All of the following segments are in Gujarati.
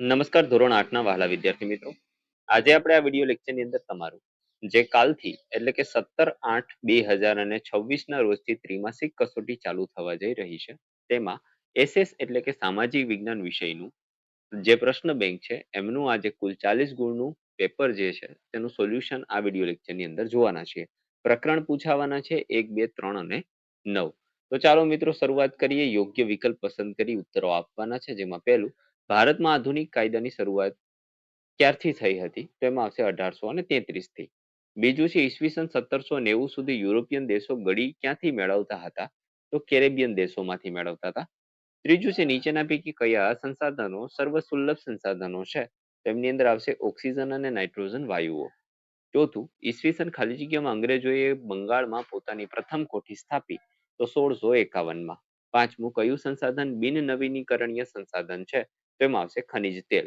નમસ્કાર ધોરણ 8 ના વહાલા વિદ્યાર્થી મિત્રો. આજે આપણે આ વિડિયો લેક્ચરની અંદર તમારું જે કાલથી એટલે કે 17/8/2026 ના રોજથી ત્રિમાસિક કસોટી ચાલુ થવા જઈ રહી છે તેમાં એસએસ એટલે કે સામાજિક વિજ્ઞાન વિષયનું જે પ્રશ્ન બેંક છે એમનું આજે કુલ 40 ગુણનું પેપર જે છે તેનું સોલ્યુશન આ વિડિયો લેક્ચરની અંદર જોવાના છે. પ્રકરણ પૂછાવાના છે 1, 2, 3 અને 9. તો ચાલો મિત્રો શરૂઆત કરીએ. યોગ્ય વિકલ્પ પસંદ કરી ઉત્તરો આપવાના છે, જેમાં પહેલું ભારતમાં આધુનિક કાયદાની શરૂઆત ક્યારથી થઈ હતી? તો એમાં આવશે 1833 થી. બીજું છે ઈસવીસન 1790 સુધી યુરોપિયન દેશો ગડી ક્યાંથી મેળવતા હતા? તો કેરેબિયન દેશોમાંથી મેળવતા હતા. ત્રીજું છે નીચેના પૈકી કયા સંસાધનો સર્વસુલભ સંસાધનો છે? તેમની અંદર આવશે ઓક્સિજન અને નાઇટ્રોજન વાયુઓ. ચોથું ઈસવીસન ખાલી જગ્યામાં અંગ્રેજોએ બંગાળમાં પોતાની પ્રથમ કોઠી સ્થાપી તો 1651માં. પાંચમું કયું સંસાધન બિન નવીનીકરણીય સંસાધન છે? તેમાં આવશે ખનિજ તેલ.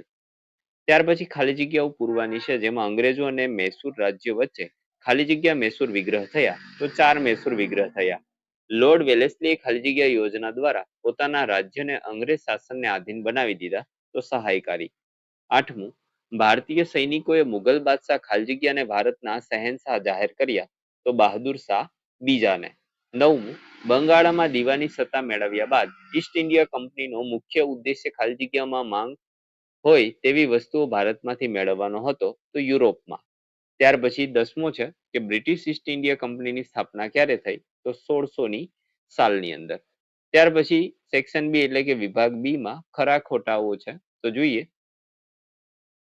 ત્યાર પછી ખાલી જગ્યાઓ પૂરવાની છે, જેમાં અંગ્રેજો અને મૈસૂર રાજ્ય વચ્ચે ખાલી જગ્યા મૈસૂર વિગ્રહ થયા તો 4 મૈસૂર વિગ્રહ થયા. લોર્ડ વેલેસ્લીએ ખાલી જગ્યા યોજના દ્વારા પોતાના રાજ્યને અંગ્રેજ શાસનને આધીન બનાવી દીધા તો સહાયકારી. આઠમું ભારતીય સૈનિકોએ મુગલ બાદશાહ ખાલી જગ્યાને ભારતના શહેનશાહ જાહેર કર્યા તો બહાદુર શાહ બીજાને. નવમું બંગાળમાં દીવાની સત્તા મેળવ્યા બાદ ઈસ્ટ ઇન્ડિયા કંપનીનો મુખ્ય ઉદ્દેશ્ય ખાલી જગ્યામાં માંગ હોય તેવી વસ્તુઓ ભારતમાંથી મેળવવાનો હતો તો યુરોપમાં. ત્યાર પછી 10મો છે કે બ્રિટિશ ઈસ્ટ ઇન્ડિયા કંપનીની સ્થાપના ક્યારે થઈ? તો 1600ની સાલની અંદર. ત્યાર પછી સેક્શન બી એટલે કે વિભાગ બી માં ખરા ખોટાઓ છે. તો જોઈએ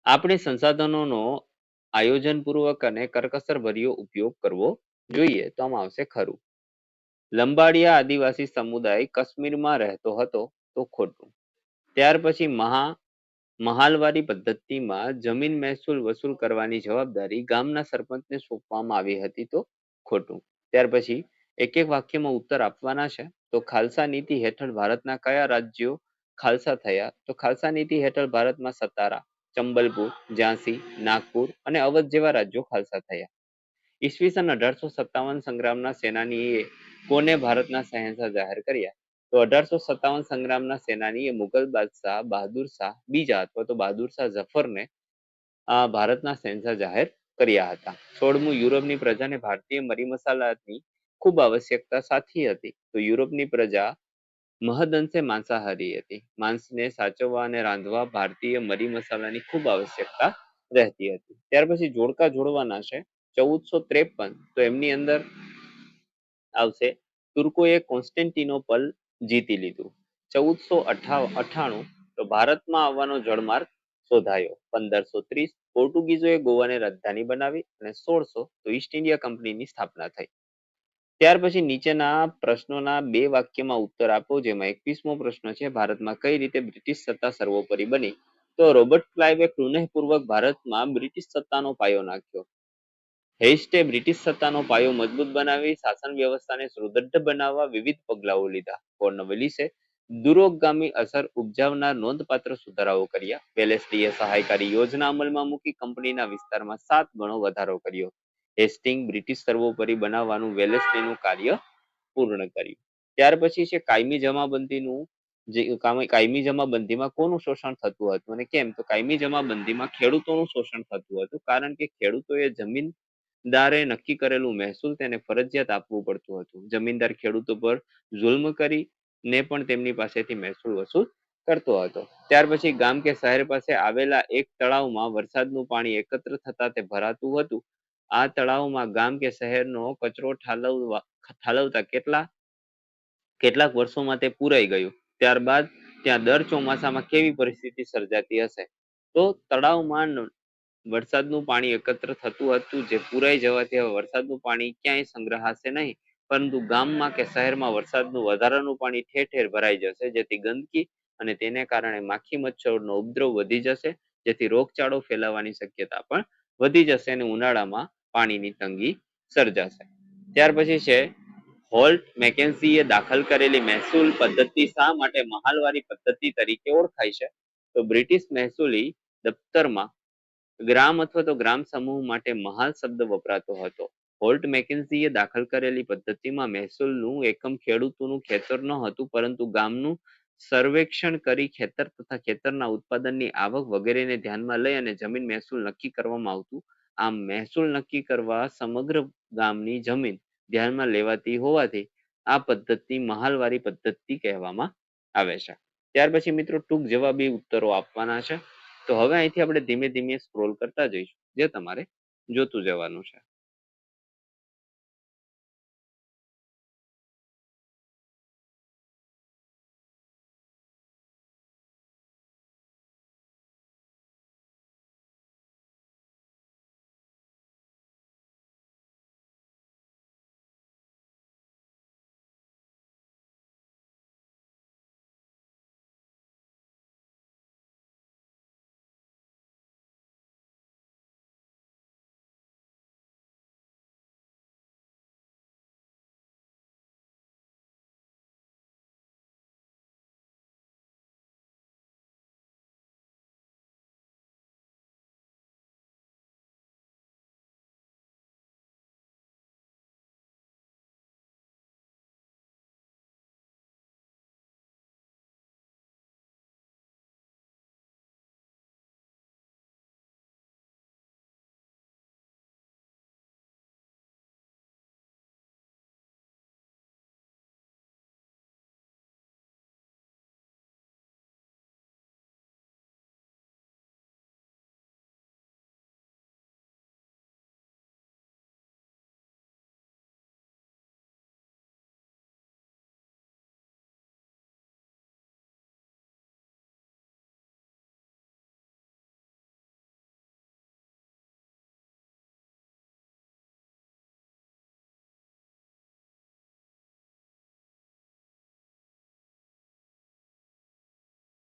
આપણે સંસાધનોનો આયોજનપૂર્વક અને કરકસર ભર્યો ઉપયોગ કરવો જોઈએ. તો આમાં આવશે ખરું. લંબાડિયા આદિવાસી સમુદાય કાશ્મીરમાં રહેતો હતો તો ખોટું. ત્યાર પછી મહાલવારી પદ્ધતિમાં જમીન મહેસૂલ વસૂલ કરવાની જવાબદારી ગામના સરપંચને સોંપવામાં આવી હતી તો ખોટું. ત્યાર પછી એક એક વાક્યમાં ઉત્તર આપવાના છે. તો ખાલસા નીતિ હેઠળ ભારતના કયા રાજ્યો ખાલસા થયા? તો ખાલસા નીતિ હેઠળ ભારતમાં સતારા, ચંબલપુર, ઝાંસી, નાગપુર અને અવધ જેવા રાજ્યો ખાલસા થયા. ઈસવીસન 1857 સંગ્રામના સેનાનીએ કોને ભારતના શહેનશાહ જાહેર કર્યા? તો 1857 સંગ્રામના સેનાનીએ મુગલ બાદશાહ બહાદુર શાહ બીજા અથવા તો બહાદુર શાહ જફરને ભારતના શહેનશાહ જાહેર કર્યા હતા. 16મું યુરોપની પ્રજાને ભારતીય મરી મસાલાની ખૂબ આવશ્યકતા સાથી હતી તો યુરોપની પ્રજા મહદઅંશે માંસાહારી હતી. માંસને સાચવવા અને રાંધવા ભારતીય મરી મસાલાની ખૂબ આવશ્યકતા રહેતી હતી. ત્યાર પછી જોડકા જોડવાના છે. 1453 તો એમની અંદર આવશે તુર્કોએ કોન્સ્ટેન્ટિનોપલ જીતી લીધું. 1498 તો ભારતમાં આવવાનો જળમાર્ગ શોધાયો. 1530 પોર્ટુગીઝોએ ગોવાને રાજધાની બનાવી અને 1600 તો ઈસ્ટ ઇન્ડિયા કંપનીની સ્થાપના થઈ. ત્યાર પછી નીચેના પ્રશ્નોના 2 વાક્યમાં ઉત્તર આપો, જેમાં 21મો પ્રશ્ન છે ભારતમાં કઈ રીતે બ્રિટિશ સત્તા સર્વોપરી બની? તો રોબર્ટ ક્લાઇવે કૃનયપૂર્વક ભારતમાં બ્રિટિશ સત્તાનો પાયો નાખ્યો. હેસ્ટે બ્રિટિશ સત્તાનો પાયો મજબૂત બનાવી શાસન વ્યવસ્થાને સુદૃઢ બનાવવા વિવિધ પગલાઓ લીધા. કોર્નવેલિસે દૂરોગામી અસર ઉપજાવનાર નોંધપાત્ર સુધારાઓ કર્યા. વેલેસ્લીએ સહાયકારી યોજના અમલમાં મૂકી કંપનીના વિસ્તારમાં 7 ગણો વધારો કર્યો. હેસ્ટિંગ બ્રિટિશ સર્વોપરી બનાવવાનું વેલેસ્લીનું કાર્ય પૂર્ણ કર્યું. ત્યાર પછી છે કાયમી જમાબંધીનું કાયમી જમાબંધીમાં કોનું શોષણ થતું હતું અને કેમ? તો કાયમી જમાબંધીમાં ખેડૂતોનું શોષણ થતું હતું, કારણ કે ખેડૂતોએ જમીનદારે નક્કી કરેલું મહેસૂલ તેને ફરજિયાત આપવું પડતું હતું. જમીનદાર ખેડૂતો પર જુલ્મ કરીને પણ તેમની પાસેથી મહેસૂલ વસૂલ કરતો હતો. ત્યાર પછી ગામ કે શહેર પાસે આવેલા એક તળાવમાં વરસાદનું પાણી એકત્ર થતા તે ભરાતું હતું. આ તળાવમાં ગામ કે શહેરનો કચરો ઠાલવતા કેટલાક વર્ષોમાં તે પુરાઈ ગયું. ત્યારબાદ ત્યાં દર ચોમાસામાં કેવી પરિસ્થિતિ સર્જાતી હશે? તો તળાવમાં વરસાદનું પાણી એકત્ર થતું હતું, જે પુરાઈ જવાથી હવે વરસાદનું પાણી ક્યાંય સંગ્રહાશે નહીં, પરંતુ ગામમાં કે શહેરમાં વરસાદનું વધારાનું પાણી ઠેર ઠેર ભરાઈ જશે, જેથી ગંદકી અને તેને કારણે માખી મચ્છરનો ઉપદ્રવ વધી જશે, જેથી રોગચાળો ફેલાવાની શક્યતા પણ વધી જશે અને ઉનાળામાં પાણીની તંગી સર્જાશે. ત્યાર પછી છે હોલ્ટ મેકેન્ઝીએ દાખલ કરેલી મહેસૂલ પદ્ધતિ શા માટે મહાલવારી પદ્ધતિ તરીકે ઓળખાય છે? તો બ્રિટિશ મહેસૂલી દફતરમાં ગ્રામ અથવા તો ગ્રામ સમૂહ માટે મહાલ શબ્દ વપરાતો હતો. હોલ્ટ મેકેન્ઝીએ દાખલ કરેલી પદ્ધતિમાં મહેસૂલનું એકમ ખેડૂતોનું ખેતર ન હતું, પરંતુ ગામનું સર્વેક્ષણ કરી ખેતર તથા ખેતરના ઉત્પાદનની આવક વગેરેને ધ્યાનમાં લઈ અને જમીન મહેસૂલ નક્કી કરવામાં આવતું. આમ મહેસૂલ નક્કી કરવા સમગ્ર ગામની જમીન ધ્યાનમાં લેવાતી હોવાથી આ પદ્ધતિ મહાલવારી પદ્ધતિ કહેવામાં આવે છે. ત્યાર પછી મિત્રો ટૂંક જવાબી ઉત્તરો આપવાના છે. તો હવે અહીંથી આપણે ધીમે ધીમે સ્ક્રોલ કરતા જઈશું, જે તમારે જોતું જવાનું છે.